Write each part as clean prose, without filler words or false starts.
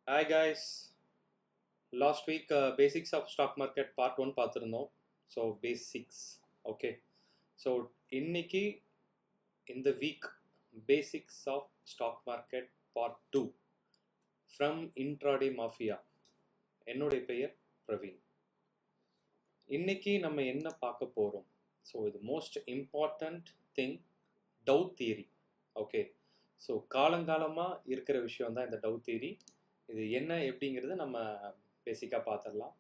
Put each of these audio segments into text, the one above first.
Hi guys, last week basics of stock market part 1 பார்த்துருந்தோம். So basics, okay. So இன்னைக்கு இந்த week basics of stock market part 2 from intraday mafia. என்னுடைய பெயர் பிரவீன். இன்னைக்கு நம்ம என்ன பார்க்க போறோம்? So the most important thing, Dow theory, okay. So காலங்காலமா இருக்கிற விஷயம் தான் இந்த Dow theory. இது என்ன எப்படிங்கிறது நம்ம பேசிக்காக பார்த்துடலாம்.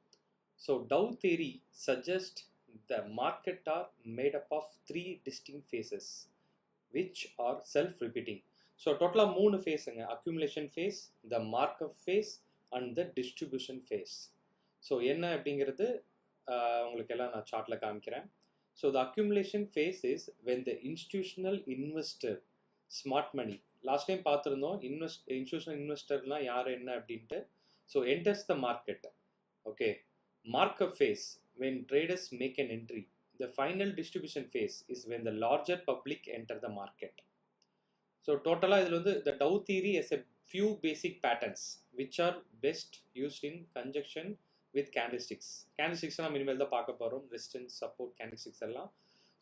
So Dow theory suggest the market are made up of 3 distinct phases which are self repeating. So டோட்டலாக 3 ஃபேஸுங்க. Accumulation phase, the markup phase and the distribution phase. So என்ன அப்படிங்கிறது உங்களுக்கு எல்லாம் நான் சார்ட்டில் காமிக்கிறேன். So the accumulation phase is when the institutional investor smart money, last time பார்த்துருந்தோம் இன்ஸ்டிடியூஷனல் இன்வெஸ்டர்லாம் யார் என்ன அப்படின்ட்டு. So enters the market, okay. Markup phase when traders make an entry. The final distribution phase is when the larger public enter the market. So டோட்டலாக இதில் வந்து the Dow theory has a few basic patterns which are best used in conjunction with candlesticks. Candlesticks நம்ம இனிமேல் தான் பார்க்க போகிறோம், resistance support candlesticks எல்லாம்.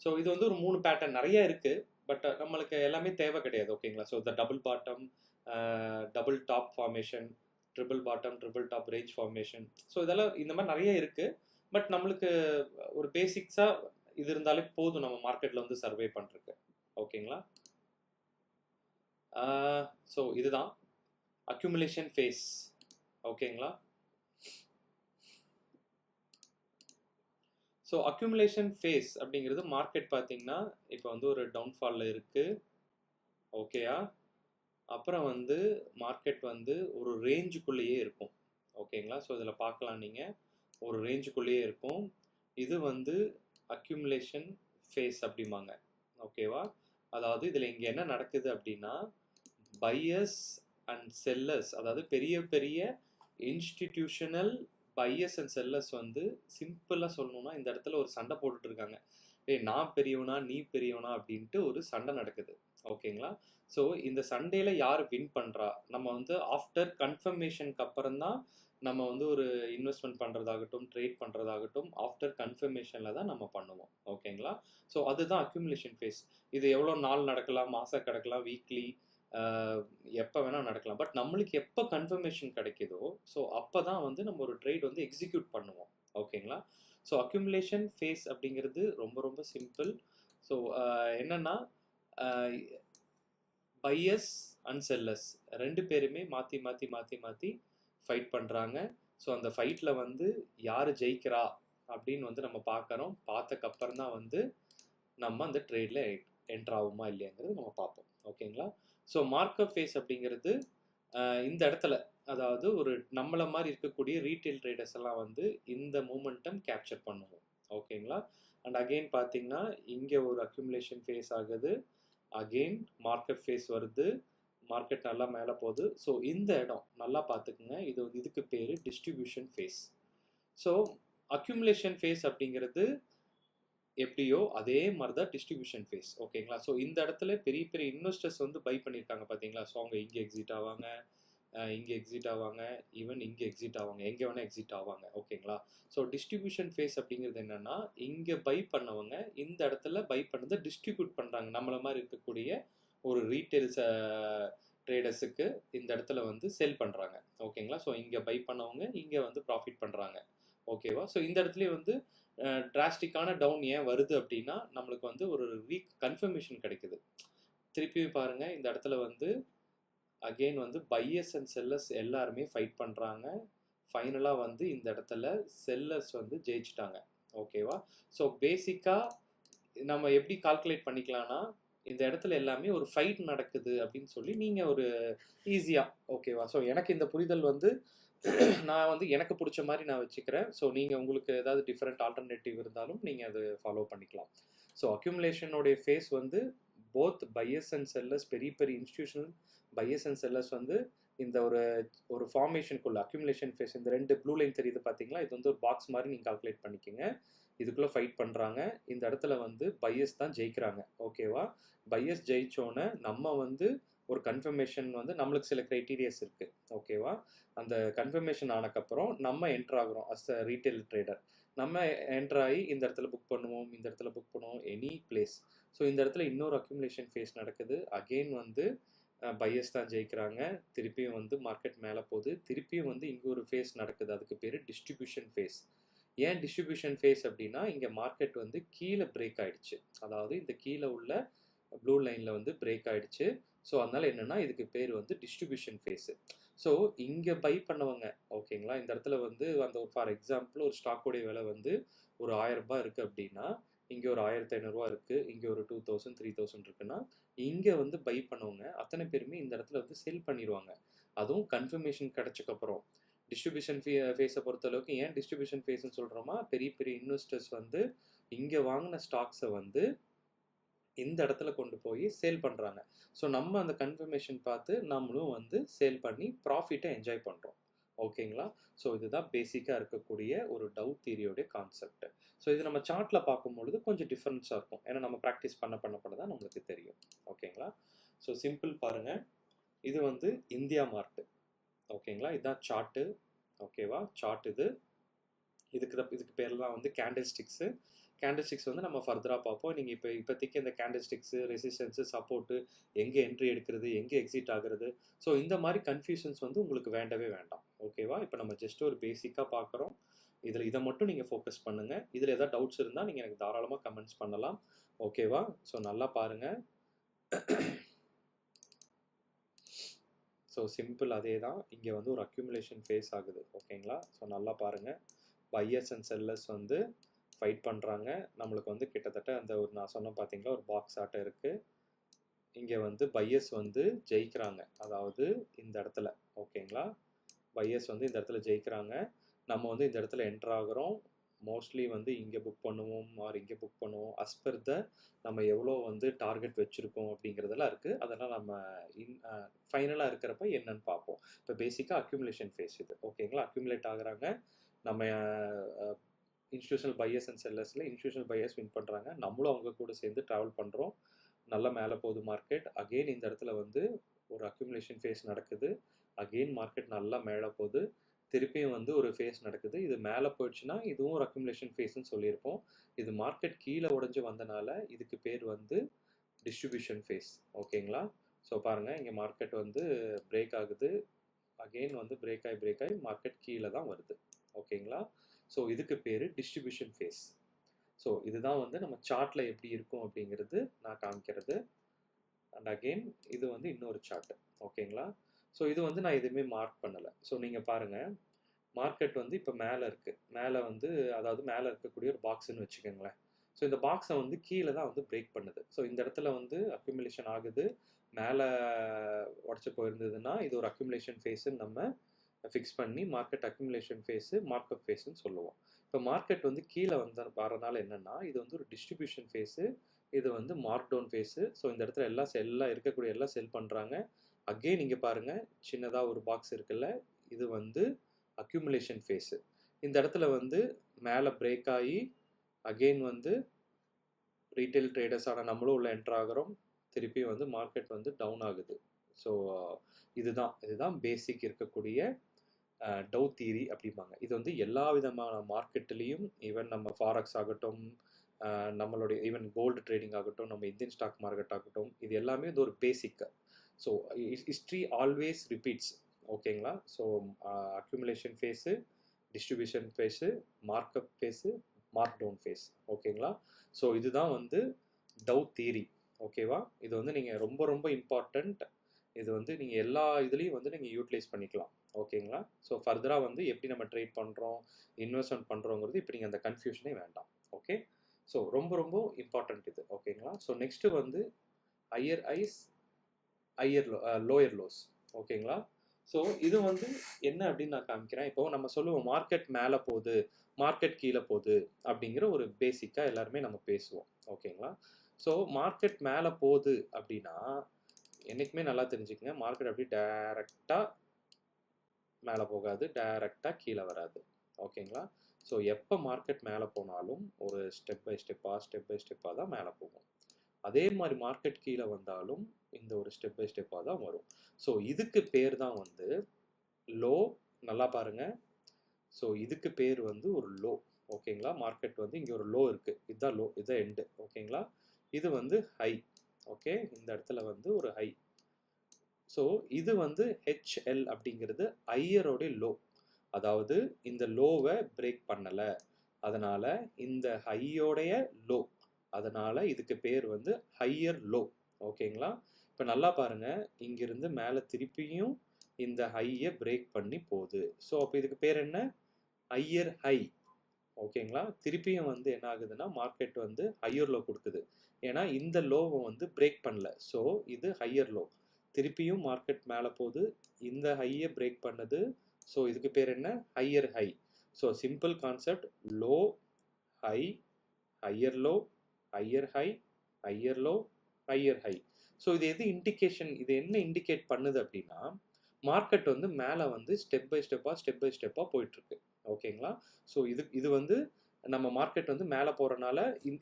So இது வந்து ஒரு 3 பேட்டர்ன் நிறைய இருக்குது, பட் நம்மளுக்கு எல்லாமே தேவை கிடையாது, ஓகேங்களா. So the double bottom, double top formation, triple bottom, triple top range formation, so இதெல்லாம் இந்த மாதிரி நிறைய இருக்குது. பட் நம்மளுக்கு ஒரு பேசிக்ஸாக இது இருந்தாலே போதும் நம்ம மார்க்கெட்டில் வந்து சர்வே பண்ணுறதுக்கு, ஓகேங்களா. ஸோ இதுதான் அக்யூமுலேஷன் ஃபேஸ், ஓகேங்களா. ஸோ அக்யூமுலேஷன் ஃபேஸ் அப்படிங்கிறது மார்க்கெட் பார்த்தீங்கன்னா இப்போ வந்து ஒரு டவுன்ஃபாலில் இருக்குது, ஓகேயா. அப்புறம் வந்து மார்க்கெட் வந்து ஒரு ரேஞ்சுக்குள்ளேயே இருக்கும், ஓகேங்களா. ஸோ இதில் பார்க்கலாம், நீங்கள் ஒரு ரேஞ்சுக்குள்ளேயே இருக்கும். இது வந்து அக்யூமுலேஷன் ஃபேஸ் அப்படிம்பாங்க, ஓகேவா. அதாவது இதில் இங்கே என்ன நடக்குது அப்படின்னா, பையர்ஸ் அண்ட் செல்லர்ஸ், அதாவது பெரிய பெரிய இன்ஸ்டிடியூஷனல் பையர்ஸ் அண்ட் செல்லர்ஸ் வந்து சிம்பிளாக சொல்லணும்னா இந்த இடத்துல ஒரு சண்டை போட்டுட்டு இருக்காங்க. நான் பெரியவனா நீ பெரியவனா அப்படின்ட்டு ஒரு சண்டை நடக்குது, ஓகேங்களா. ஸோ இந்த சண்டேல யார் வின் பண்ணுறா, நம்ம வந்து ஆஃப்டர் கன்ஃபர்மேஷனுக்கு அப்புறம் தான் நம்ம வந்து ஒரு இன்வெஸ்ட்மெண்ட் பண்ணுறதாகட்டும் ட்ரேட் பண்ணுறதாகட்டும் ஆஃப்டர் கன்ஃபர்மேஷனில் தான் நம்ம பண்ணுவோம், ஓகேங்களா. ஸோ அதுதான் அக்யூமுலேஷன் ஃபேஸ். இது எவ்வளோ நாள் நடக்கலாம், மாதம் கிடக்கலாம், வீக்லி, எப்போ வேணால் நடக்கலாம். பட் நம்மளுக்கு எப்போ கன்ஃபர்மேஷன் கிடைக்குதோ ஸோ அப்போ தான் வந்து நம்ம ஒரு ட்ரேட் வந்து எக்ஸிக்யூட் பண்ணுவோம், ஓகேங்களா. ஸோ அக்யூமுலேஷன் ஃபேஸ் அப்படிங்கிறது ரொம்ப ரொம்ப சிம்பிள். ஸோ என்னென்னா பையர்ஸ் அண்ட் செல்லர்ஸ் 2 பேருமே மாற்றி மாற்றி மாற்றி மாற்றி ஃபைட் பண்ணுறாங்க. ஸோ அந்த ஃபைட்டில் வந்து யார் ஜெயிக்கிறா அப்படின்னு வந்து நம்ம பார்க்குறோம். பார்த்தக்கப்புறம் தான் வந்து நம்ம அந்த ட்ரேடில் என்ட்ரு ஆகுமா இல்லையாங்கிறது நம்ம பார்ப்போம், ஓகேங்களா. ஸோ மார்க்அப் ஃபேஸ் அப்படிங்கிறது இந்த இடத்துல, அதாவது ஒரு நம்மளை மாதிரி இருக்கக்கூடிய ரீட்டைல் ட்ரேடர்ஸ் எல்லாம் வந்து இந்த மூமெண்டம் கேப்சர் பண்ணுவோம், ஓகேங்களா. அண்ட் அகெயின் பார்த்தீங்கன்னா இங்கே ஒரு அக்யூமுலேஷன் ஃபேஸ் ஆகுது, அகெயின் மார்க்கெட் ஃபேஸ் வருது, மார்க்கெட் நல்லா மேலே போகுது. ஸோ இந்த இடம் நல்லா பார்த்துக்குங்க, இது இதுக்கு பேர் distribution phase. So accumulation phase அப்படிங்கிறது எப்படியோ அதே மாதிரி தான் டிஸ்ட்ரிபியூஷன் ஃபேஸ், ஓகேங்களா. ஸோ இந்த இடத்துல பெரிய பெரிய இன்வெஸ்டர்ஸ் வந்து பை பண்ணியிருக்காங்க பார்த்தீங்களா. ஸோ அவங்க இங்கே எக்ஸிட் ஆவாங்க, இங்கே எக்ஸிட் ஆவாங்க, ஈவன் இங்கே எக்ஸிட் ஆவாங்க, எங்கே வேணால் எக்ஸிட் ஆவாங்க, ஓகேங்களா. ஸோ டிஸ்ட்ரிபியூஷன் ஃபேஸ் அப்படிங்கிறது என்னென்னா, இங்கே பை பண்ணவங்க இந்த இடத்துல பை பண்ணதை டிஸ்ட்ரிபியூட் பண்ணுறாங்க. நம்மளை மாதிரி இருக்கக்கூடிய ஒரு ரீட்டைல்ஸ் ட்ரேடர்ஸுக்கு இந்த இடத்துல வந்து செல் பண்ணுறாங்க, ஓகேங்களா. ஸோ இங்கே பை பண்ணவங்க இங்கே வந்து ப்ராஃபிட் பண்ணுறாங்க, ஓகேவா. ஸோ இந்த இடத்துலேயே வந்து டிராஸ்டிக்கான டவுன் ஏன் வருது அப்படின்னா, நம்மளுக்கு வந்து ஒரு வீக் கன்ஃபர்மேஷன் கிடைக்குது. திருப்பி பாருங்கள், இந்த இடத்துல வந்து அகெயின் வந்து பையர்ஸ் அண்ட் செல்லர்ஸ் எல்லாருமே ஃபைட் பண்ணுறாங்க. ஃபைனலாக வந்து இந்த இடத்துல செல்லர்ஸ் வந்து ஜெயிச்சிட்டாங்க, ஓகேவா. ஸோ பேசிக்காக நம்ம எப்படி கால்குலேட் பண்ணிக்கலாம்னா, இந்த இடத்துல எல்லாமே ஒரு ஃபைட் நடக்குது அப்படின்னு சொல்லி நீங்கள் ஒரு ஈஸியாக, ஓகேவா. ஸோ எனக்கு இந்த புரிதல் வந்து நான் வந்து எனக்கு பிடிச்ச மாதிரி நான் வச்சுக்கிறேன். ஸோ நீங்கள் உங்களுக்கு ஏதாவது டிஃப்ரெண்ட் ஆல்டர்னேட்டிவ் இருந்தாலும் நீங்கள் அது ஃபாலோ பண்ணிக்கலாம். ஸோ அக்யூமுலேஷனுடைய ஃபேஸ் வந்து போத் பையர்ஸ் அண்ட் செல்லர்ஸ், பெரிய பெரிய இன்ஸ்டிடியூஷனல் பையர்ஸ் அண்ட் செல்லர்ஸ் வந்து இந்த ஒரு ஃபார்மேஷனுக்குள்ள அக்யூமுலேஷன் ஃபேஸ், இந்த 2 ப்ளூ லைன் தெரியுது பார்த்தீங்களா, இது வந்து ஒரு பாக்ஸ் மாதிரி நீங்கள் கால்குலேட் பண்ணிக்கோங்க. இதுக்குள்ளே ஃபைட் பண்ணுறாங்க. இந்த இடத்துல வந்து பையர்ஸ் தான் ஜெயிக்கிறாங்க, ஓகேவா. பையர்ஸ் ஜெயிச்சோன்னே நம்ம வந்து ஒரு கன்ஃபர்மேஷன் வந்து நம்மளுக்கு சில க்ரைட்டீரியாஸ் இருக்குது, ஓகேவா? அந்த கன்ஃபர்மேஷன் ஆனக்கப்புறம் நம்ம என்ட்ரு ஆகுறோம் அஸ் அ ரீட்டைல் ட்ரேடர். நம்ம என்ட்ரு ஆகி இந்த இடத்துல புக் பண்ணுவோம், இந்த இடத்துல புக் பண்ணுவோம், எனி பிளேஸ். ஸோ இந்த இடத்துல இன்னொரு அக்யூமுலேஷன் ஃபேஸ் நடக்குது. அகெயின் வந்து பையர்ஸ் தான் ஜெயிக்கிறாங்க. திருப்பியும் வந்து மார்க்கெட் மேலே போகுது. திருப்பியும் வந்து இங்கே ஒரு ஃபேஸ் நடக்குது. அதுக்கு பேர் டிஸ்ட்ரிபியூஷன் ஃபேஸ். ஏன் டிஸ்ட்ரிபியூஷன் ஃபேஸ் அப்படின்னா, இங்கே மார்க்கெட் வந்து கீழே பிரேக் ஆயிடுச்சு. அதாவது இந்த கீழே உள்ள ப்ளூ லைனில் வந்து பிரேக் ஆயிடுச்சு. ஸோ அதனால் என்னென்னா இதுக்கு பேர் வந்து டிஸ்ட்ரிபியூஷன் ஃபேஸு. ஸோ இங்கே பை பண்ணவங்க, ஓகேங்களா, இந்த இடத்துல வந்து அந்த ஃபார் எக்ஸாம்பிள் ஒரு ஸ்டாக்கோடைய விலை வந்து ஒரு 1000 ரூபாய் இருக்குது அப்படின்னா, இங்கே ஒரு 1500 இருக்குது, இங்கே ஒரு 2000 3000 இருக்குன்னா, இங்கே வந்து பை பண்ணவங்க அத்தனை பேருமே இந்த இடத்துல வந்து செல் பண்ணிடுவாங்க. அதுவும் கன்ஃபர்மேஷன் கிடைச்சக்கப்புறம். டிஸ்ட்ரிபியூஷன் ஃபேஸை பொறுத்தளவுக்கு ஏன் டிஸ்ட்ரிபியூஷன் ஃபேஸ்ன்னு சொல்கிறோமா, பெரிய பெரிய இன்வெஸ்டர்ஸ் வந்து இங்கே வாங்கின ஸ்டாக்ஸை வந்து இந்த இடத்துல கொண்டு போய் சேல் பண்ணுறாங்க. ஸோ நம்ம அந்த கன்ஃபர்மேஷன் பார்த்து நம்மளும் வந்து சேல் பண்ணி ப்ராஃபிட்டை என்ஜாய் பண்ணுறோம், ஓகேங்களா? ஸோ இதுதான் பேசிக்காக இருக்கக்கூடிய ஒரு டவ் தியரியோடைய கான்செப்ட். ஸோ இது நம்ம சார்ட்டில் பார்க்கும்பொழுது கொஞ்சம் டிஃப்ரென்ஸாக இருக்கும். ஏன்னா நம்ம ப்ராக்டிஸ் பண்ண தான் நம்மளுக்கு தெரியும், ஓகேங்களா? ஸோ சிம்பிள் பாருங்கள், இது வந்து இந்தியா மார்ட், ஓகேங்களா? இதுதான் சார்ட்டு, ஓகேவா? சார்ட் இதுக்கு பேர்லாம் வந்து கேண்டில் ஸ்டிக்ஸு. கேண்டில் ஸ்டிக்ஸ் வந்து நம்ம ஃபர்தராக பார்ப்போம். நீங்கள் இப்போதைக்கு இந்த கேண்டில் ஸ்டிக்ஸு, ரெசிஸ்டன்ஸு, சப்போர்ட்டு, எங்கே என்ட்ரி எடுக்கிறது, எங்கே எக்ஸிட் ஆகுறது, ஸோ இந்த மாதிரி கன்ஃபியூஷன்ஸ் வந்து உங்களுக்கு வேண்டவே வேண்டாம், ஓகேவா? இப்போ நம்ம ஜஸ்ட் ஒரு பேசிக்காக பார்க்குறோம். இதை மட்டும் நீங்கள் ஃபோக்கஸ் பண்ணுங்கள். இதில் எதாவது டவுட்ஸ் இருந்தால் நீங்கள் எனக்கு தாராளமாக கமெண்ட்ஸ் பண்ணலாம், ஓகேவா? ஸோ நல்லா பாருங்கள். ஸோ சிம்பிள் அதே தான். இங்கே வந்து ஒரு அக்யூமுலேஷன் ஃபேஸ் ஆகுது, ஓகேங்களா? ஸோ நல்லா பாருங்கள். பையர்ஸ் அண்ட் செல்லர்ஸ் வந்து ஃபைட் பண்ணுறாங்க. நம்மளுக்கு வந்து கிட்டத்தட்ட அந்த ஒரு நான் சொன்ன பார்த்தீங்களா ஒரு பாக்ஸ் ஆட்டம் இருக்குது. இங்கே வந்து பையர்ஸ் வந்து ஜெயிக்கிறாங்க. அதாவது இந்த இடத்துல, ஓகேங்களா? பையர்ஸ் வந்து இந்த இடத்துல ஜெயிக்கிறாங்க. நம்ம வந்து இந்த இடத்துல என்ட்ரு ஆகுறோம். மோஸ்ட்லி வந்து இங்கே புக் பண்ணுவோம் ஆர் இங்கே புக் பண்ணுவோம். அஸ் பர் த நம்ம எவ்வளோ வந்து டார்கெட் வச்சுருக்கோம் அப்படிங்கிறதெல்லாம் இருக்குது. அதெல்லாம் நம்ம ஃபைனலாக இருக்கிறப்ப என்னன்னு பார்ப்போம். இப்போ பேசிக்காக அக்யூமுலேஷன் ஃபேஸ் இது, ஓகேங்களா? அக்யூமுலேட் ஆகுறாங்க. நம்ம இன்ஸ்டியூஷனல் பையர்ஸ் அண்ட் செல்லர்ஸில் இன்ஸ்டியூஷனல் பையர்ஸ் வின் பண்ணுறாங்க. நம்மளும் அவங்க கூட சேர்ந்து ட்ராவல் பண்ணுறோம். நல்லா மேலே போகுது மார்க்கெட். அகெயின் இந்த இடத்துல வந்து ஒரு அக்யூமுலேஷன் ஃபேஸ் நடக்குது. அகெயின் மார்க்கெட் நல்லா மேலே போகுது. திருப்பியும் வந்து ஒரு ஃபேஸ் நடக்குது. இது மேலே போயிடுச்சுன்னா இதுவும் ஒரு அக்யூமுலேஷன் ஃபேஸ்ன்னு சொல்லியிருப்போம். இது மார்க்கெட் கீழே உடஞ்சி வந்தனால இதுக்கு பேர் வந்து டிஸ்ட்ரிபியூஷன் ஃபேஸ், ஓகேங்களா? ஸோ பாருங்கள், இங்கே மார்க்கெட் வந்து பிரேக் ஆகுது. அகெயின் வந்து பிரேக் ஆகி மார்க்கெட் கீழே தான் வருது, ஓகேங்களா? ஸோ இதுக்கு பேர் டிஸ்ட்ரிபியூஷன் ஃபேஸ். ஸோ இதுதான் வந்து நம்ம சார்ட்டில் எப்படி இருக்கும் அப்படிங்கிறது நான் காமிக்கிறது. அண்ட் அகெயின் இது வந்து இன்னொரு சார்ட்டு, ஓகேங்களா? ஸோ இது வந்து நான் எதுவுமே மார்க் பண்ணலை. ஸோ நீங்கள் பாருங்கள், மார்க்கெட் வந்து இப்போ மேலே இருக்குது. மேலே வந்து அதாவது மேலே இருக்கக்கூடிய ஒரு பாக்ஸ்ன்னு வச்சுக்கோங்களேன். ஸோ இந்த பாக்ஸை வந்து கீழே தான் வந்து பிரேக் பண்ணுது. ஸோ இந்த இடத்துல வந்து அக்யூமுலேஷன் ஆகுது. மேலே உடச்சி போயிருந்ததுன்னா இது ஒரு அக்யூமுலேஷன் ஃபேஸுன்னு நம்ம ஃபிக்ஸ் பண்ணி மார்க்கெட் அக்யூமுலேஷன் ஃபேஸு, மார்க்அப் ஃபேஸுன்னு சொல்லுவோம். இப்போ மார்க்கெட் வந்து கீழே வரனால என்னென்னா இது வந்து ஒரு டிஸ்ட்ரிபியூஷன் ஃபேஸு, இது வந்து மார்க் டவுன் ஃபேஸு. ஸோ இந்த இடத்துல எல்லாம் இருக்கக்கூடிய எல்லாம் செல் பண்ணுறாங்க. அகெயின் இங்கே பாருங்கள், சின்னதாக ஒரு பாக்ஸ் இருக்குல்ல, இது வந்து அக்யூமுலேஷன் ஃபேஸு. இந்த இடத்துல வந்து மேலே பிரேக் ஆகி அகெயின் வந்து ரீட்டைல் ட்ரேடர்ஸான நம்மளும் உள்ள என்ட்ரு ஆகிறோம். திருப்பி வந்து மார்க்கெட் வந்து டவுன் ஆகுது. ஸோ இதுதான் பேசிக் இருக்கக்கூடிய டவ் தியரி அப்படிம்பாங்க. இது வந்து எல்லா விதமான மார்க்கெட்லேயும், ஈவன் நம்ம ஃபாரெக்ஸ் ஆகட்டும், நம்மளுடைய ஈவன் கோல்டு ட்ரேடிங் ஆகட்டும், நம்ம இந்தியன் ஸ்டாக் மார்க்கெட் ஆகட்டும், இது எல்லாமே இது ஒரு basic. So history always repeats, ஓகேங்களா? So accumulation phase, distribution phase, markup phase, markdown phase, ஓகேங்களா? ஸோ இதுதான் வந்து டவ் தியரி, ஓகேவா? இது வந்து நீங்கள் ரொம்ப ரொம்ப இம்பார்ட்டண்ட். இது வந்து நீங்கள் எல்லா இதுலேயும் வந்து நீங்கள் யூட்டிலைஸ் பண்ணிக்கலாம், ஓகேங்களா? ஸோ ஃபர்தராக வந்து எப்படி நம்ம ட்ரேட் பண்ணுறோம், இன்வெஸ்ட்மெண்ட் பண்ணுறோங்கிறது இப்போ நீங்கள் அந்த கன்ஃபியூஷனே வேண்டாம், ஓகே? ஸோ ரொம்ப ரொம்ப இம்பார்ட்டண்ட் இது, ஓகேங்களா? ஸோ நெக்ஸ்ட்டு வந்து ஹையர் ஹைஸ், லோயர் லோஸ், ஓகேங்களா? ஸோ இது வந்து என்ன அப்படின்னு நான் காமிக்கிறேன். இப்போ நம்ம சொல்லுவோம் மார்க்கெட் மேலே போகுது, மார்க்கெட் கீழே போகுது அப்படிங்கிற ஒரு பேசிக்காக எல்லாருமே நம்ம பேசுவோம், ஓகேங்களா? ஸோ மார்க்கெட் மேலே போகுது அப்படின்னா என்றைக்குமே நல்லா தெரிஞ்சுக்கங்க, மார்க்கெட் அப்படி டைரெக்டாக மேலே போகாது, டைரெக்டாக கீழே வராது, ஓகேங்களா? ஸோ எப்போ மார்க்கெட் மேலே போனாலும் ஒரு ஸ்டெப் பை ஸ்டெப்பாக தான் மேலே போகும். அதே மாதிரி மார்க்கெட் கீழே வந்தாலும் இந்த ஒரு ஸ்டெப் பை ஸ்டெப்பாக தான் வரும். ஸோ இதுக்கு பேர் தான் வந்து லோ. நல்லா பாருங்க. ஸோ இதுக்கு பேர் வந்து ஒரு லோ. ஓகேங்களா? மார்க்கெட் வந்து இங்கே ஒரு லோ இருக்குது, இதுதான் லோ, இதுதான் எண்டு. ஓகேங்களா? இது வந்து ஹை. ஓகே, இந்த இடத்துல வந்து ஒரு ஹை. ஸோ இது வந்து ஹெச்எல் அப்படிங்கிறது ஹையரோட லோ. அதாவது இந்த லோவை பிரேக் பண்ணலை, அதனால இந்த ஹையோடைய லோ, அதனால இதுக்கு பேர் வந்து ஹையர் லோ. ஓகேங்களா? இப்போ நல்லா பாருங்க, இங்கிருந்து மேலே திருப்பியும் இந்த ஹையை பிரேக் பண்ணி போகுது. ஸோ அப்போ இதுக்கு பேர் என்ன? Higher high. ஓகேங்களா? திருப்பியும் வந்து என்ன ஆகுதுன்னா மார்க்கெட் வந்து ஹையர் லோ கொடுக்குது. ஏன்னா இந்த லோவை வந்து பிரேக் பண்ணல. ஸோ இது ஹையர் லோ. திருப்பியும் மார்க்கெட் மேலே போகுது, இந்த ஹையை பிரேக் பண்ணுது. ஸோ இதுக்கு பேர் என்ன? Higher high. So simple concept, low high, higher low, higher high, higher low, higher high. So இது எது இண்டிகேஷன், இது என்ன இண்டிகேட் பண்ணுது அப்படின்னா மார்க்கெட் வந்து மேலே வந்து ஸ்டெப் பை ஸ்டெப்பாக போயிட்டுருக்கு. ஓகேங்களா? ஸோ இது வந்து நம்ம மார்க்கெட் வந்து மேலே போகிறனால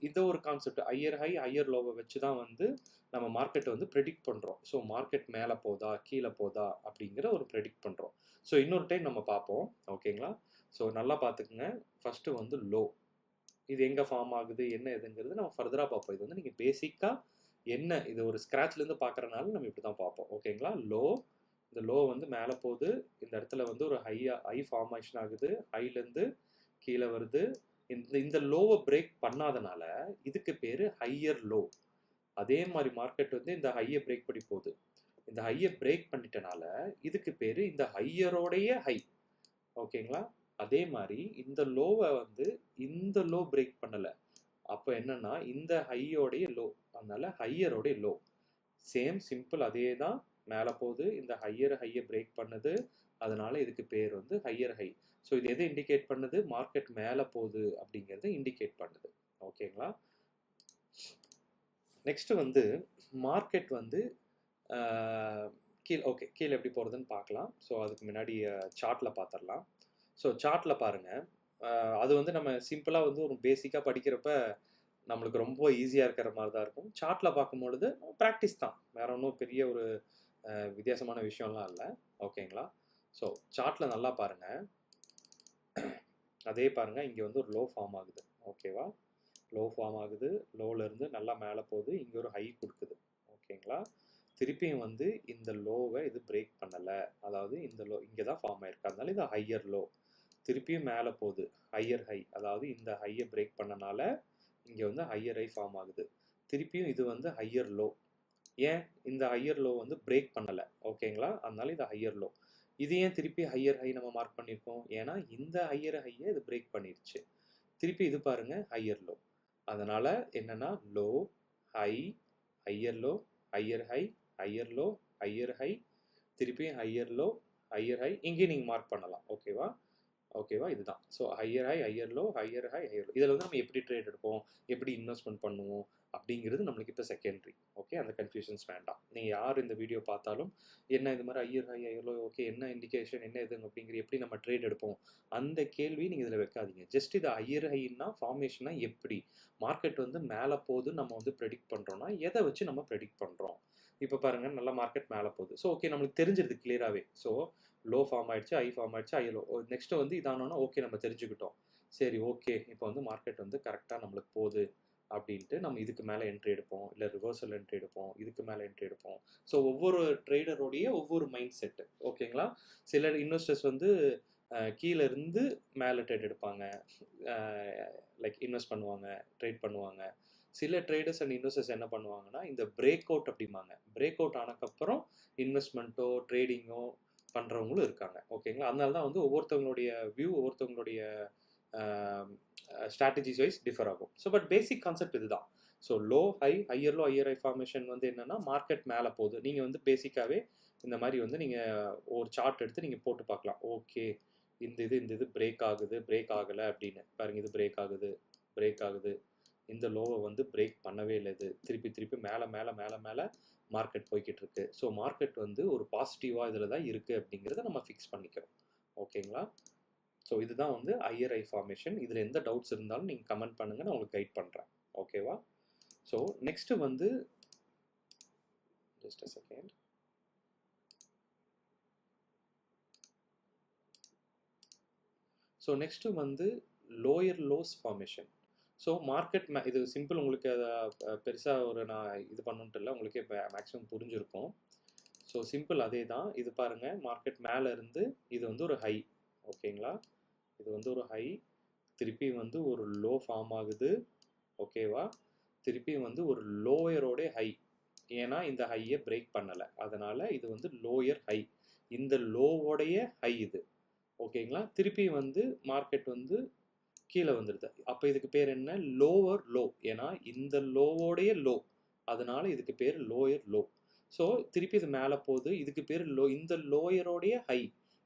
இந்த ஒரு கான்செப்ட் ஹையர் ஹை ஹையர் லோவை வச்சு தான் வந்து நம்ம மார்க்கெட்டை வந்து ப்ரெடிக்ட் பண்ணுறோம். ஸோ மார்க்கெட் மேலே போதா கீழே போதா அப்படிங்கிற ஒரு ப்ரெடிக்ட் பண்ணுறோம். ஸோ இன்னொரு டைம் நம்ம பார்ப்போம். ஓகேங்களா? ஸோ நல்லா பார்த்துக்குங்க. ஃபஸ்ட்டு வந்து லோ, இது எங்கே ஃபார்ம் ஆகுது என்ன எதுங்கிறது நம்ம ஃபர்தராக பார்ப்போம். இது வந்து நீங்கள் பேசிக்காக என்ன, இது ஒரு ஸ்க்ராட்ச்லேருந்து பார்க்குறனால நம்ம இப்படி தான் பார்ப்போம். ஓகேங்களா? லோ, இந்த லோ வந்து மேலே போகுது, இந்த இடத்துல வந்து ஒரு ஹை ஃபார்மேஷன் ஆகுது, ஹைலேருந்து கீழே வருது. இந்த லோவை பிரேக் பண்ணாதனால இதுக்கு பேர் ஹையர் லோ. அதே மாதிரி மார்க்கெட் வந்து இந்த ஹையை பிரேக் பண்ணி போகுது, இந்த ஹையை பிரேக் பண்ணிட்டனால இதுக்கு பேர் இந்த ஹையரோடைய ஹை. ஓகேங்களா? அதே மாதிரி இந்த லோவை வந்து இந்த லோ பிரேக் பண்ணலை, அப்போ என்னன்னா இந்த ஹையோடைய லோ, அதனால ஹையரோடைய லோ. சேம் சிம்பிள் அதே தான், மேலே போகுது, இந்த ஹையை பிரேக் பண்ணுது, அதனால இதுக்கு பேர் வந்து ஹையர் ஹை. ஸோ இது எதை இண்டிகேட் பண்ணுது? மார்க்கெட் மேலே போகுது அப்படிங்கிறத இண்டிகேட் பண்ணுது. ஓகேங்களா? நெக்ஸ்ட் வந்து மார்க்கெட் வந்து ஓகே கீழே எப்படி போகிறதுன்னு பார்க்கலாம். ஸோ அதுக்கு முன்னாடி சார்ட்டில் பார்த்துடலாம். ஸோ சார்ட்டில் பாருங்கள், அது வந்து நம்ம சிம்பிளாக வந்து ஒரு பேசிக்காக படிக்கிறப்ப நம்மளுக்கு ரொம்ப ஈஸியாக இருக்கிற மாதிரி தான் இருக்கும். சார்ட்டில் பார்க்கும்பொழுது ப்ராக்டிஸ் தான், வேற ஒன்றும் பெரிய ஒரு வித்தியாசமான விஷயம்லாம் இல்லை. ஓகேங்களா? ஸோ சார்ட்டில் நல்லா பாருங்கள், அதே பாருங்கள், இங்கே வந்து ஒரு லோ ஃபார்ம் ஆகுது. ஓகேவா? லோ ஃபார்ம் ஆகுது, லோலேருந்து நல்லா மேலே போகுது, இங்கே ஒரு ஹை கொடுக்குது. ஓகேங்களா? திருப்பியும் வந்து இந்த லோவை இது பிரேக் பண்ணலை, அதாவது இந்த லோ இங்கே தான் ஃபார்ம் ஆயிருக்கு, அதனால இது ஹையர் லோ. திருப்பியும் மேலே போகுது, ஹையர் ஹை, அதாவது இந்த ஹையை பிரேக் பண்ணனால இங்கே வந்து ஹையர் ஹை ஃபார்ம் ஆகுது. திருப்பியும் இது வந்து ஹையர் லோ. ஏன் இந்த ஹையர் லோ வந்து பிரேக் பண்ணலை? ஓகேங்களா? அதனால இது ஹையர் லோ. இது ஏன் திருப்பி ஹையர் ஹை நம்ம மார்க் பண்ணியிருக்கோம்? ஏன்னா இந்த ஹையர் ஹையை இது பிரேக் பண்ணிருச்சு. திருப்பி இது பாருங்க ஹையர் லோ. அதனால என்னன்னா low high, higher low, higher high, higher low, higher high, திருப்பி ஹையர் லோ, ஹையர் ஹை, இங்கேயும் நீங்கள் மார்க் பண்ணலாம். ஓகேவா? இதுதான். So higher high, higher low, higher high, higher low. இதில் வந்து நம்ம எப்படி ட்ரேட் எடுப்போம், எப்படி இன்வெஸ்ட்மெண்ட் பண்ணுவோம் அப்படிங்கிறது நம்மளுக்கு இப்போ செகண்டரி. ஓகே, அந்த கன்ஃபியூஷன்ஸ் வேண்டாம். நீங்கள் யார் இந்த வீடியோ பார்த்தாலும் என்ன இது மாதிரி higher high, higher low, okay என்ன இண்டிகேஷன் என்ன இது அப்படிங்கிற எப்படி நம்ம ட்ரேட் எடுப்போம் அந்த கேள்வி நீங்கள் இதில் வைக்காதீங்க. ஜஸ்ட் இது ஹையர் ஹைன்னா ஃபார்மேஷனா எப்படி மார்க்கெட் வந்து மேலே போகுது நம்ம வந்து ப்ரெடிக்ட் பண்ணுறோன்னா எதை வச்சு நம்ம ப்ரெடிக்ட் பண்ணுறோம். இப்போ பாருங்கள், நல்லா மார்க்கெட் மேலே போகுது. ஸோ ஓகே, நம்மளுக்கு தெரிஞ்சிருது கிளியராகவே. ஸோ லோ ஃபார்ம் ஆயிடுச்சு, ஹை ஃபார்ம் ஆயிடுச்சு, ஹை லோ. நெக்ஸ்ட் வந்து இதானோன்னா ஓகே நம்ம தெரிஞ்சுக்கிட்டோம். சரி ஓகே, இப்போ வந்து மார்க்கெட் வந்து கரெக்டாக நம்மளுக்கு போகுது அப்படின்ட்டு நம்ம இதுக்கு மேலே என்ட்ரி எடுப்போம், இல்லை ரிவர்சல் என்ட்ரி எடுப்போம், இதுக்கு மேலே என்ட்ரி எடுப்போம். ஸோ ஒவ்வொரு ட்ரேடருடைய ஒவ்வொரு மைண்ட் செட்டு. ஓகேங்களா? சில இன்வெஸ்டர்ஸ் வந்து கீழே இருந்து மேலே ட்ரேட் எடுப்பாங்க, லைக் இன்வெஸ்ட் பண்ணுவாங்க, ட்ரேட் பண்ணுவாங்க. சில ட்ரேடர்ஸ் அண்ட் இன்வெஸ்டர்ஸ் என்ன பண்ணுவாங்கன்னா இந்த பிரேக் அவுட் அப்படிம்பாங்க, பிரேக் அவுட் ஆனதுக்கப்புறம் இன்வெஸ்ட்மெண்ட்டோ ட்ரேடிங்கோ பண்ணுறவங்களும் இருக்காங்க. ஓகேங்களா? அதனால தான் வந்து ஒவ்வொருத்தவங்களுடைய வியூ, ஒவ்வொருத்தவங்களுடைய ஸ்ட்ராட்டஜிஸ் வைஸ் டிஃபர் ஆகும். ஸோ பட் பேசிக் கான்செப்ட் இதுதான். So low high, higher low, higher high formation வந்து என்னென்னா மார்க்கெட் மேலே போகுது. நீங்கள் வந்து பேசிக்காகவே இந்த மாதிரி வந்து நீங்கள் ஒரு சார்ட் எடுத்து நீங்கள் போட்டு பார்க்கலாம். ஓகே, இந்த இது பிரேக் ஆகுது, பிரேக் ஆகலை அப்படின்னு பாருங்கள். இது பிரேக் ஆகுது, இந்த லோவை வந்து பிரேக் பண்ணவே இல்லை, இது திருப்பி மேலே மேலே மேலே மேலே மார்க்கெட் போய்கிட்டு இருக்கு. ஸோ மார்க்கெட் வந்து ஒரு பாசிட்டிவாக இதில் தான் இருக்குது அப்படிங்கிறத நம்ம ஃபிக்ஸ் பண்ணிக்கிறோம். ஓகேங்களா? ஸோ இதுதான் வந்து ஹையர் ஹை ஃபார்மேஷன். இதில் எந்த டவுட்ஸ் இருந்தாலும் நீங்கள் கமெண்ட் பண்ணுங்கள், நான் உங்களுக்கு கைட் பண்ணுறேன். ஓகேவா? ஸோ நெக்ஸ்ட்டு வந்து just a second. So next வந்து lower lows formation. So market இது சிம்பிள், உங்களுக்கு அதை பெருசாக ஒரு நான் இது பண்ணுன்ட்டு இல்லை, உங்களுக்கே மேக்ஸிமம் புரிஞ்சிருக்கும். ஸோ சிம்பிள் அதே தான். இது பாருங்கள், மார்க்கெட் மேலே இருந்து இது வந்து ஒரு ஹை, ஓகேங்களா, இது வந்து ஒரு ஹை, திருப்பி வந்து ஒரு லோ ஃபார்ம் ஆகுது, ஓகேவா, திருப்பி வந்து ஒரு லோயரோட ஹை, ஏன்னா இந்த ஹையை பிரேக் பண்ணலை, அதனால் இது வந்து லோயர் ஹை, இந்த லோவோடைய ஹை இது, ஓகேங்களா, திருப்பி வந்து மார்க்கெட் வந்து கீழே வந்துடுது. அப்போ இதுக்கு பேர் என்ன, லோவர் லோ, ஏன்னா இந்த லோவோடைய லோ, அதனால இதுக்கு பேர் லோயர் லோ. ஸோ திருப்பி இது மேலே போகுது, இதுக்கு பேர் லோ, இந்த லோயரோடைய ஹை,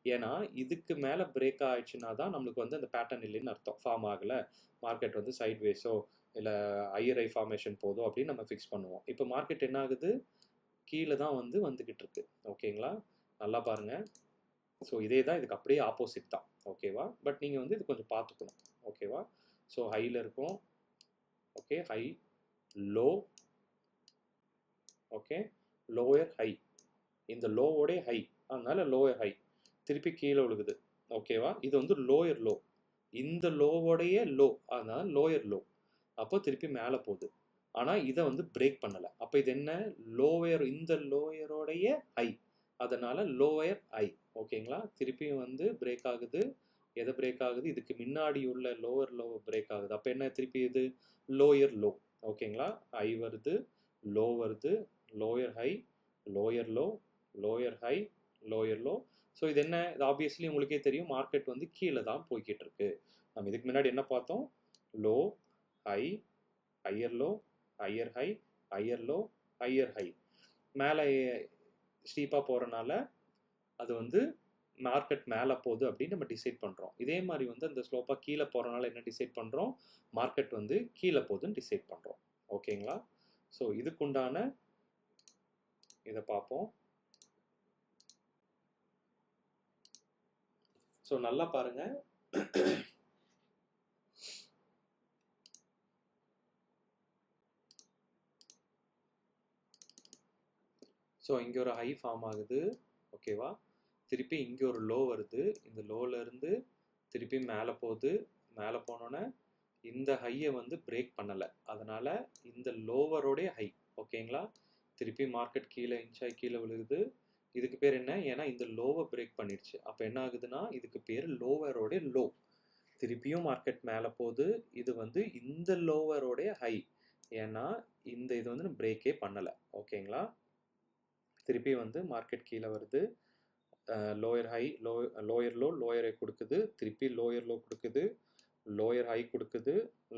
ஏன்னா இதுக்கு மேலே பிரேக் ஆயிடுச்சுன்னா தான் நம்மளுக்கு வந்து அந்த பேட்டர்ன் இல்லைன்னு அர்த்தம், ஃபார்ம் ஆகலை, மார்க்கெட் வந்து சைட்வேஸோ இல்லை ஹையர் ஹை ஃபார்மேஷன் போதும் அப்படின்னு நம்ம ஃபிக்ஸ் பண்ணுவோம். இப்போ மார்க்கெட் என்ன ஆகுது, கீழே தான் வந்து வந்துக்கிட்டு இருக்கு, ஓகேங்களா, நல்லா பாருங்கள். ஸோ இதே தான், இதுக்கு அப்படியே ஆப்போசிட் தான், ஓகேவா, பட் நீங்கள் வந்து இது கொஞ்சம் பார்த்துக்கணும், ஓகேவா. ஸோ ஹையில் இருக்கும், okay, high low, okay, lower high, இந்த லோவோடைய ஹை, அதனால லோயர் ஹை, திருப்பி கீழே விழுகுது, ஓகேவா, இது வந்து லோயர் லோ, இந்த லோவோடைய லோ, அதனால லோயர் லோ, அப்போ திருப்பி மேலே போகுது, ஆனால் இதை வந்து பிரேக் பண்ணலை, அப்போ இது என்ன, லோயர், இந்த லோயரோடைய ஹை, அதனால லோயர் ஹை, ஓகேங்களா, திருப்பியும் வந்து பிரேக் ஆகுது, எதை பிரேக் ஆகுது, இதுக்கு முன்னாடி உள்ள லோவர் லோ பிரேக் ஆகுது, அப்போ என்ன, திருப்பி இது லோயர் லோ, ஓகேங்களா, ஹை வருது, லோ வருது, lower high, lower low, lower high, lower low. So இது என்ன, இது ஆப்வியஸ்லி உங்களுக்கே தெரியும், மார்க்கெட் வந்து கீழே தான் போய்கிட்டு இருக்கு. நம்ம இதுக்கு முன்னாடி என்ன பார்த்தோம், low high, higher low, higher high, higher low, higher high, மேலே ஸ்டீப்பாக போகிறனால அது வந்து மார்க்கெட் மேலே போகுது அப்படின்னு நம்ம டிசைட் பண்ணுறோம். இதே மாதிரி வந்து அந்த ஸ்லோப்பாக கீழே போகிறனால என்ன டிசைட் பண்ணுறோம், மார்க்கெட் வந்து கீழே போகுதுன்னு டிசைட் பண்ணுறோம், ஓகேங்களா. ஸோ இதுக்குண்டான இதை பார்ப்போம். ஸோ நல்லா பாருங்க, ஸோ இங்கே ஒரு ஹை ஃபார்ம் ஆகுது, ஓகேவா, திருப்பி இங்கே ஒரு லோ வருது, இந்த லோலேருந்து திருப்பி மேலே போகுது, மேலே போனோன்னே இந்த ஹையை வந்து பிரேக் பண்ணலை, அதனால் இந்த லோவரோடைய ஹை, ஓகேங்களா, திருப்பி மார்க்கெட் கீழே இன்ச்சாய் கீழே விழுகுது, இதுக்கு பேர் என்ன, ஏன்னா இந்த லோவை பிரேக் பண்ணிடுச்சு, அப்போ என்ன ஆகுதுன்னா இதுக்கு பேர் லோவரோடைய லோ, திருப்பியும் மார்க்கெட் மேலே போகுது, இது வந்து இந்த லோவரோடைய ஹை, ஏன்னா இந்த இது வந்து பிரேக்கே பண்ணலை, ஓகேங்களா, திருப்பி வந்து மார்க்கெட் கீழே வருது, lower high, lower low, lower high கொடுக்குது, திருப்பி லோயர் லோ கொடுக்குது, லோயர் ஹை கொடுக்குது,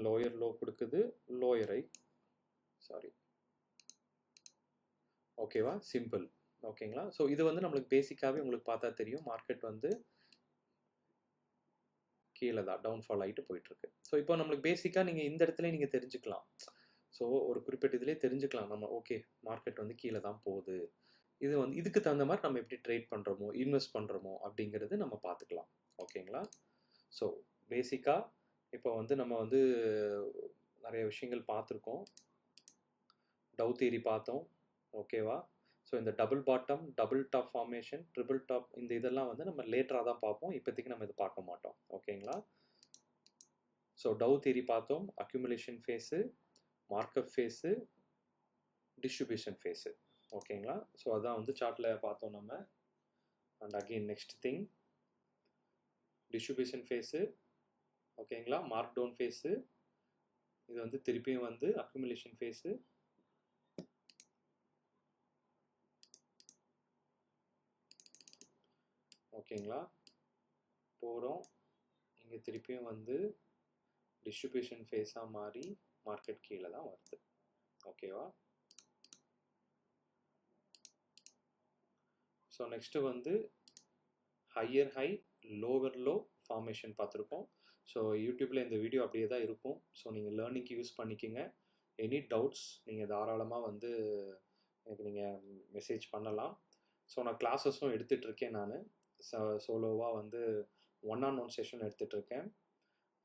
லோயர் லோ கொடுக்குது, லோயர் ஹை, சாரி, ஓகேவா, சிம்பிள், ஓகேங்களா. ஸோ இது வந்து நம்மளுக்கு பேசிக்காகவே உங்களுக்கு பார்த்தா தெரியும், மார்க்கெட் வந்து கீழே தான் டவுன்ஃபால் ஆகிட்டு போயிட்டுருக்கு. ஸோ இப்போ நம்மளுக்கு பேசிக்காக நீங்கள் இந்த இடத்துல நீங்கள் தெரிஞ்சுக்கலாம், ஸோ ஒரு குறிப்பிட்ட இதிலே தெரிஞ்சுக்கலாம் நம்ம, ஓகே மார்க்கெட் வந்து கீழே தான் போகுது, இது வந்து இதுக்கு தகுந்த மாதிரி நம்ம எப்படி ட்ரேட் பண்ணுறோமோ இன்வெஸ்ட் பண்ணுறோமோ அப்படிங்கிறது நம்ம பார்த்துக்கலாம், ஓகேங்களா. ஸோ பேசிக்காக இப்போ வந்து நம்ம வந்து நிறைய விஷயங்கள் பார்த்துருக்கோம், டவ் தியரி பார்த்தோம், ஓகேவா. ஸோ இந்த double bottom, double top formation, triple top, இந்த இதெல்லாம் வந்து நம்ம லேட்டராக தான் பார்ப்போம், இப்போதைக்கு நம்ம இது பார்க்க மாட்டோம், ஓகேங்களா. ஸோ டவ் தியரி பார்த்தோம், accumulation phase, markup phase, distribution phase, ஓகேங்களா. ஸோ அதான் வந்து சார்ட்டில் பார்த்தோம் நம்ம. And again next thing, distribution phase, ஓகேங்களா, மார்க் டவுன் ஃபேஸு, இது வந்து திருப்பியும் வந்து அக்யூமுலேஷன் ஃபேஸு, ஓகேங்களா, போகிறோம், இங்கே திருப்பியும் வந்து டிஸ்ட்ரிபியூஷன் ஃபேஸாக மாறி மார்க்கெட் கீழே தான் வருது, ஓகேவா. ஸோ நெக்ஸ்ட்டு வந்து higher high, lower low formation பார்த்துருக்கோம். ஸோ யூடியூப்பில் இந்த வீடியோ அப்படியே தான் இருக்கும், ஸோ நீங்கள் லேர்னிங்க்கு யூஸ் பண்ணிக்கோங்க. எனி டவுட்ஸ் நீங்கள் தாராளமாக வந்து எனக்கு நீங்கள் மெசேஜ் பண்ணலாம். ஸோ நான் கிளாஸஸும் எடுத்துகிட்ருக்கேன், நான் சோலோவாக வந்து 1-on-1 செஷன் எடுத்துகிட்ருக்கேன்.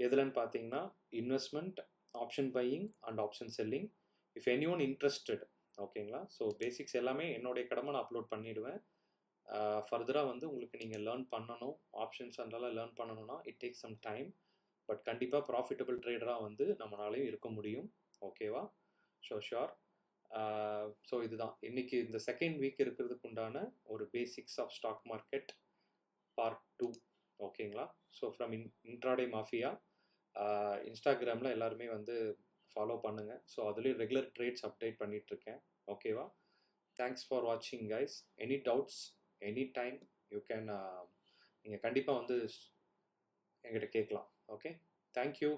எதுலன்னு பார்த்தீங்கன்னா investment, option buying and option selling. If any one interested, ஓகேங்களா? ஸோ பேசிக்ஸ் எல்லாமே என்னுடைய கடமை நான் அப்லோட் பண்ணிடுவேன். ஃபர்தராக வந்து உங்களுக்கு நீங்கள் லேர்ன் பண்ணணும், ஆப்ஷன்ஸ் அதெல்லாம் லேர்ன் பண்ணணும்னா it takes some time. But கண்டிப்பாக ப்ராஃபிட்டபிள் ட்ரேடராக வந்து நம்மளாலையும் இருக்க முடியும். ஓகேவா? ஷோர். ஸோ இதுதான் இன்னைக்கு இந்த செகண்ட் வீக் இருக்கிறதுக்கு உண்டான ஒரு basics of stock market part 2. ஓகேங்களா? ஸோ ஃப்ரம் இன்ட்ராடே மாஃபியா இன்ஸ்டாகிராமில் எல்லாருமே வந்து ஃபாலோ பண்ணுங்கள். ஸோ அதுலேயும் ரெகுலர் ட்ரேட்ஸ் அப்டேட் பண்ணிகிட்ருக்கேன். ஓகேவா? தேங்க்ஸ் ஃபார் வாட்சிங் guys. Any doubts any time you can நீங்கள் கண்டிப்பாக வந்து என்கிட்ட கேட்கலாம். Okay, thank you.